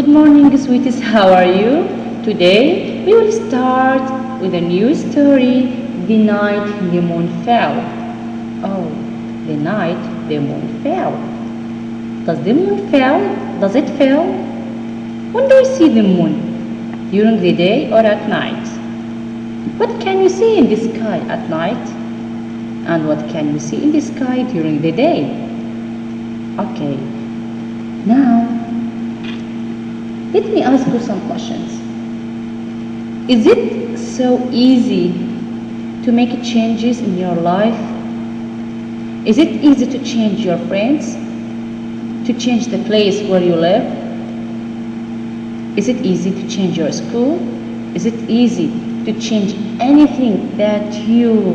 Good morning, sweeties. How are you? Today we will start with a new story, The Night the Moon Fell. Oh, the night the moon fell. Does the moon fall? Does it fall? When do you see the moon? During the day or at night? What can you see in the sky at night? And what can you see in the sky during the day? Okay, now let me ask you some questions. Is it so easy to make changes in your life? Is it easy to change your friends? To change the place where you live? Is it easy to change your school? Is it easy to change anything that you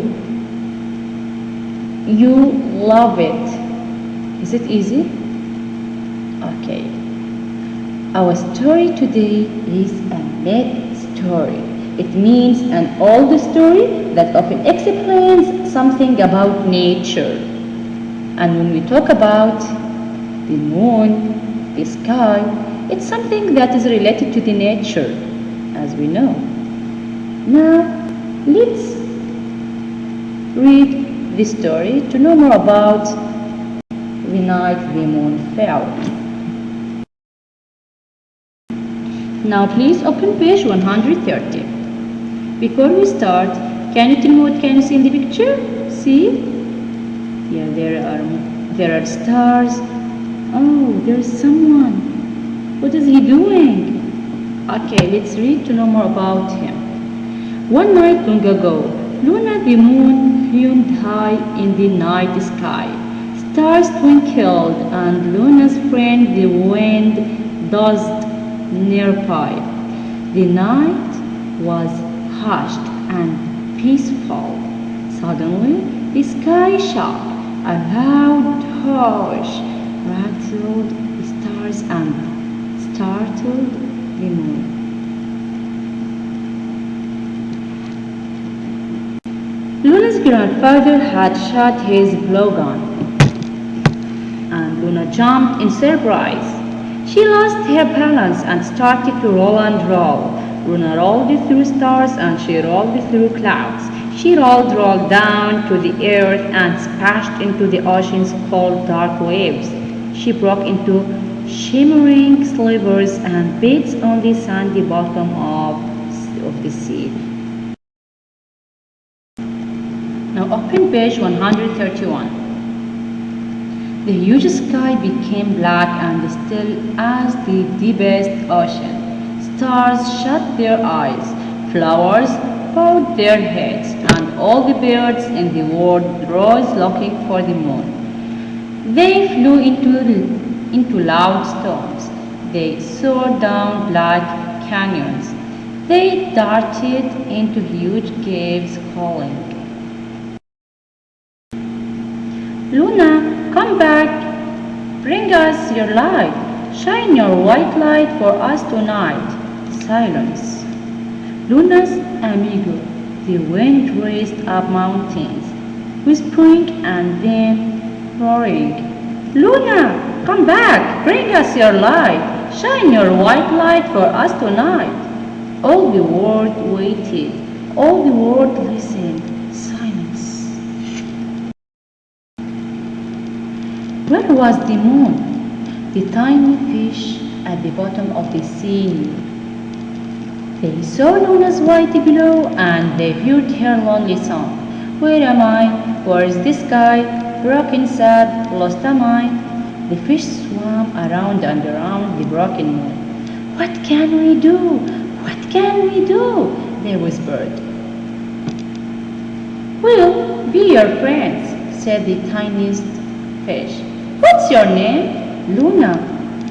love it? Is it easy? Okay. Our story today is a myth story. It means an old story that often explains something about nature. And when we talk about the moon, the sky, it's something that is related to the nature, as we know. Now, let's read the story to know more about the night the moon fell. Now please open page 130. Before we start, can you tell me what can you see in the picture? See? Yeah, there are stars. Oh, there's someone. What is he doing? Okay, let's read to know more about him. One night long ago, Luna the moon loomed high in the night sky. Stars twinkled and Luna's friend the wind buzzed nearby. The night was hushed and peaceful. Suddenly, the sky shook. A loud hush rattled the stars and startled the moon. Luna's grandfather had shot his blowgun, and Luna jumped in surprise. She lost her balance and started to roll and roll. Luna rolled through stars and she rolled through clouds. She rolled down to the earth and splashed into the ocean's cold, dark waves. She broke into shimmering slivers and bits on the sandy bottom of the sea. Now open page 131. The huge sky became black and still as the deepest ocean. Stars shut their eyes, flowers bowed their heads, and all the birds in the world rose looking for the moon. They flew into loud storms. They soared down black canyons. They darted into huge caves calling, Luna, come back, bring us your light, shine your white light for us tonight. Silence. Luna's amigo, the wind raced up mountains, whispering and then roaring. Luna, come back, bring us your light, shine your white light for us tonight. All the world waited, all the world listened. Where was the moon? The tiny fish at the bottom of the sea. They saw Luna's white below and they heard her lonely song. Where am I? Where is the sky? Broken, sad, lost am I? The fish swam around and around the broken moon. What can we do? What can we do? They whispered. We'll be your friends, said the tiniest fish. What's your name? Luna.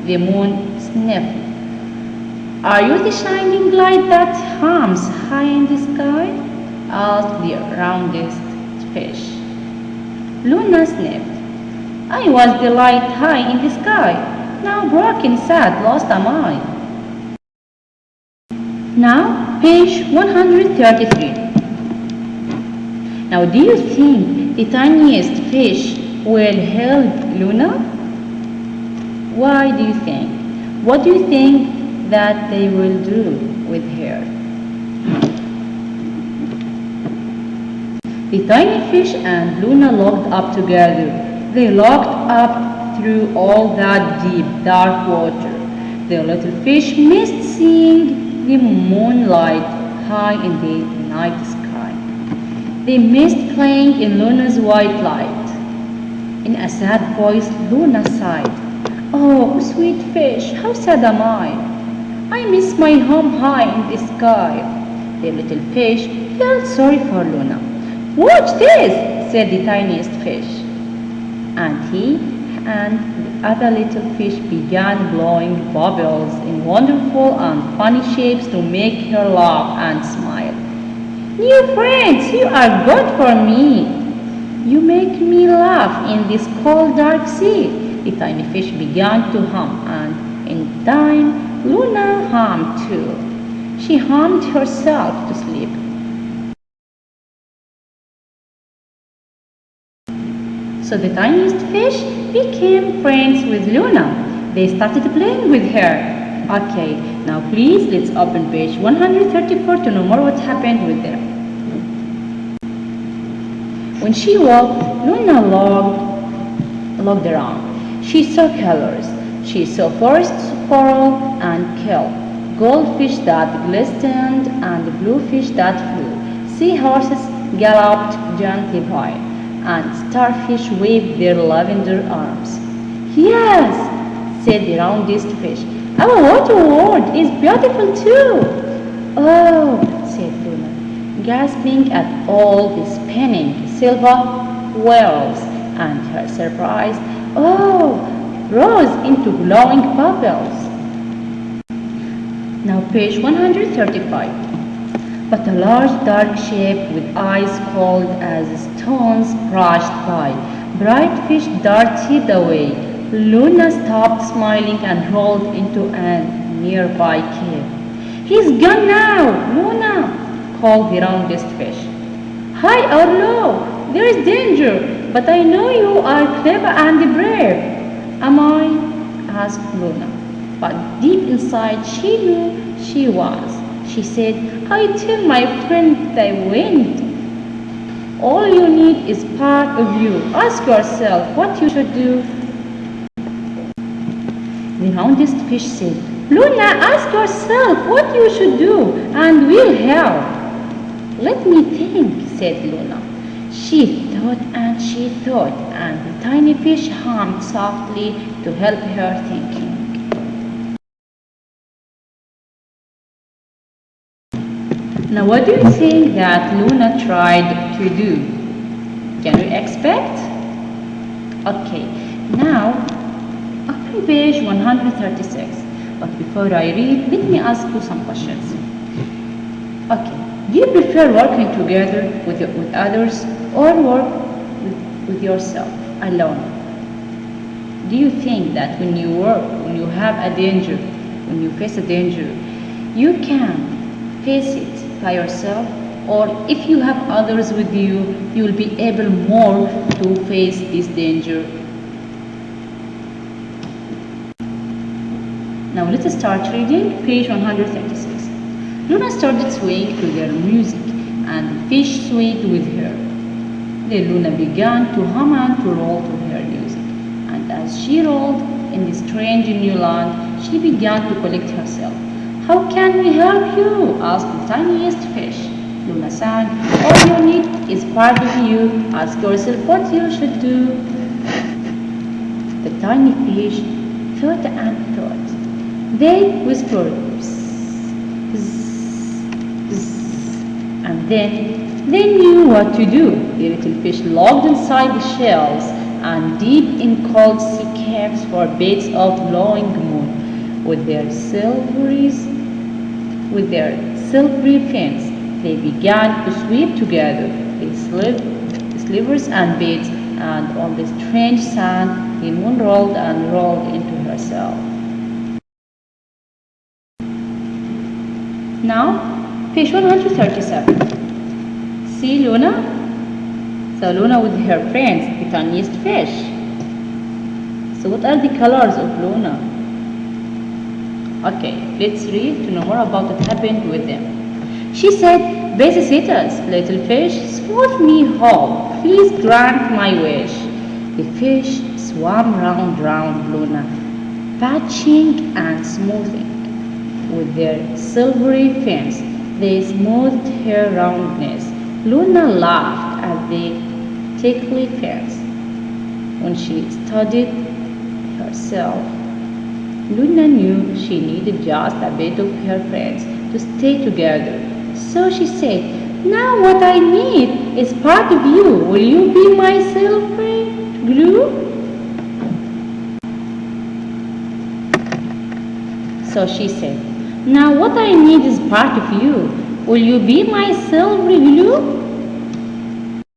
The moon sniffed. Are you the shining light that hums high in the sky? Asked the roundest fish. Luna sniffed. I was the light high in the sky. Now broken, sad, lost am I. Now, page 133. Now, do you think the tiniest fish will help Luna? Why do you think? What do you think that they will do with her. The tiny fish and Luna looked up together. They looked up through all that deep, dark water. The little fish missed seeing the moonlight high in the night sky. They missed playing in Luna's white light. In a sad voice, Luna sighed. Oh, sweet fish, how sad am I? I miss my home high in the sky. The little fish felt sorry for Luna. Watch this, said the tiniest fish. And he and the other little fish began blowing bubbles in wonderful and funny shapes to make her laugh and smile. New friends, you are good for me. You make me laugh in this cold, dark sea. The tiny fish began to hum, and in time, Luna hummed too. She hummed herself to sleep. So the tiniest fish became friends with Luna. They started playing with her. Okay, now please let's open page 134 to know more what happened with them. When she woke, Luna looked around. She saw colors. She saw forest coral and kelp, goldfish that glistened and bluefish that flew. Seahorses galloped gently by, and starfish waved their lavender arms. Yes, said the roundest fish. Our water world is beautiful too. Oh, said Luna, gasping at all the spinning silver whales, and her surprise, oh, rose into glowing bubbles. Now page 135. But a large dark shape with eyes cold as stones brushed by. Bright fish darted away. Luna stopped smiling and rolled into a nearby cave. He's gone now, Luna, called the roundest fish. Hi, Arlo, there is danger, but I know you are clever and brave. Am I? Asked Luna. But deep inside she knew she was. She said, I tell my friend the wind. All you need is part of you. Ask yourself what you should do. The roundest fish said, Luna, ask yourself what you should do, and we'll help. Let me think, said Luna. She thought and she thought, and the tiny fish hummed softly to help her thinking. Now what do you think that Luna tried to do? Can you expect? Okay, now open page 136. But before I read, let me ask you some questions. Okay, do you prefer working together with others or work with yourself alone? Do you think that when you have a danger, when you face a danger, you can face it by yourself, or if you have others with you, you will be able more to face this danger? Now let's start reading page 136. Luna started swaying to their music, and the fish swayed with her. Then Luna began to hum and to roll to her music, and as she rolled in the strange new land, she began to collect herself. How can we help you? Asked the tiniest fish. Luna sang, all you need is part of you. Ask yourself what you should do. The tiny fish thought and thought. They whispered, bzz, bzz, bzz, and then they knew what to do. The little fish locked inside the shells and deep in cold sea caves for beds of glowing moon. With their silvery fins, they began to sweep together the slivers and beds, and on the strange sand the moon rolled and rolled into herself. Now, page 137. See Luna? So Luna with her friends, the tiniest fish. So what are the colors of Luna? Okay, let's read to know more about what happened with them. She said, "Babysitters, little fish, smooth me whole. Please grant my wish." The fish swam round Luna, patching and smoothing. With their silvery fins, they smoothed her roundness. Luna laughed at the tickly fins. When she studied herself, Luna knew she needed just a bit of her friends to stay together. So she said, "Now what I need is part of you. Will you be my silvery glue?" So she said, "Now what I need is part of you. Will you be my silvery glue?"